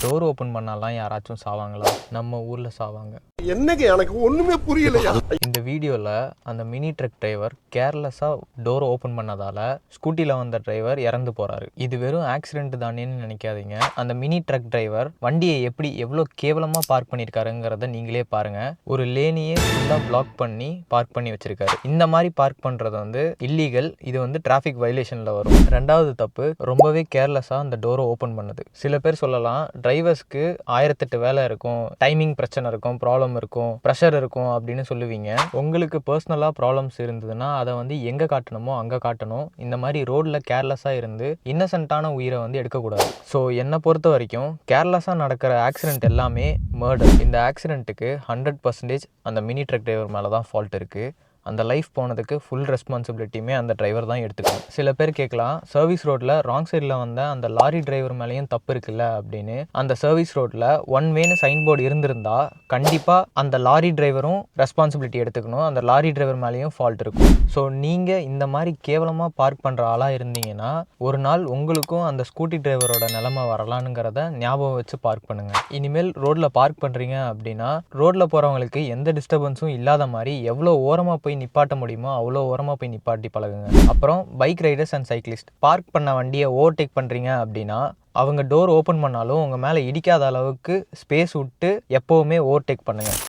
Door open பண்ணாலாம் யாராச்சும் சாவாங்களா? நம்ம ஊர்ல சாவாங்க. என்னங்க எனக்கு ஒண்ணுமே புரியலையா? இந்த வீடியோல அந்த மினி ட்ரக் டிரைவர் கேர்லெஸ்ஸா டோர் ஓப்பன் பண்ணதால ஸ்கூட்டில வந்த டிரைவர் இறந்து போறாரு. இது வெறும் ஆக்சிடென்ட் தானேன்னு நினைக்காதீங்க. அந்த மினி ட்ரக் டிரைவர் வண்டியை எவ்வளோ கேவலமா பார்க் பண்ணியிருக்காருங்கிறத நீங்களே பாருங்க. ஒரு லேனையே ஃபுல்லா பிளாக் பண்ணி பார்க் பண்ணி வச்சிருக்காரு. இந்த மாதிரி பார்க் பண்றது இல்லீகல். இது டிராஃபிக் வயலேஷன்ல வரும். ரெண்டாவது தப்பு, ரொம்பவே கேர்லெஸ்ஸா அந்த டோரை ஓப்பன் பண்ணுது. சில பேர் சொல்லலாம், டிரைவர்ஸ்க்கு 1008 வேலை இருக்கும், டைமிங் பிரச்சனை இருக்கும், ப்ராப்ளம் இருக்கும், ப்ரெஷர் இருக்கும் அப்படின்னு சொல்லுவீங்க. உங்களுக்கு பர்சனலா ப்ராப்ளம்ஸ் இருந்ததுன்னா அதை எங்க காட்டணுமோ அங்க காட்டணும். இந்த மாதிரி ரோட்ல கேர்லெஸ்ஸா இருந்து இன்னசென்ட்டான உயிரை எடுக்கக்கூடாது. ஸோ என்னை பொறுத்த வரைக்கும் கேர்லெஸ்ஸா நடக்கிற ஆக்சிடென்ட் எல்லாமே மர்டர். இந்த ஆக்சிடென்ட்டுக்கு 100% அந்த மினி ட்ரக் டிரைவர் மேலே தான் ஃபால்ட் இருக்கு. அந்த லைஃப் போனதுக்கு ஃபுல் ரெஸ்பான்சிபிலிட்டியுமே அந்த டிரைவர் தான் எடுத்துக்கணும். சில பேர் கேட்கலாம், சர்வீஸ் ரோட்டில் ராங் சைடில் வந்த அந்த லாரி டிரைவர் மேலேயும் தப்பு இருக்குல்ல அப்படின்னு. அந்த சர்வீஸ் ரோட்டில் 1 வேன்னு சைன் போர்டு இருந்திருந்தா கண்டிப்பாக அந்த லாரி டிரைவரும் ரெஸ்பான்சிபிலிட்டி எடுத்துக்கணும். அந்த லாரி டிரைவர் மேலேயும் ஃபால்ட் இருக்கும். ஸோ நீங்கள் இந்த மாதிரி கேவலமாக பார்க் பண்ணுற ஆளாக இருந்தீங்கன்னா ஒரு நாள் உங்களுக்கும் அந்த ஸ்கூட்டி டிரைவரோட நிலைமை வரலான்னுங்கிறத ஞாபகம் வச்சு பார்க் பண்ணுங்கள். இனிமேல் ரோட்டில் பார்க் பண்ணுறீங்க அப்படின்னா ரோட்டில் போகிறவங்களுக்கு எந்த டிஸ்டர்பன்ஸும் இல்லாத மாதிரி எவ்வளோ ஓரமாக போய் நிப்பாட்ட முடியுமோ அவ்வளோ ஓரமாக போய் நிப்பாட்டி பழகுங்க. அப்புறம் bike Riders and cyclist, park பண்ண வண்டியை ஓவர்டேக் பண்ணுறீங்க அப்படின்னா அவங்க டோர் ஓப்பன் பண்ணாலும் உங்கள் மேலே இடிக்காத அளவுக்கு ஸ்பேஸ் விட்டு எப்போவுமே ஓவர்டேக் பண்ணுங்கள்.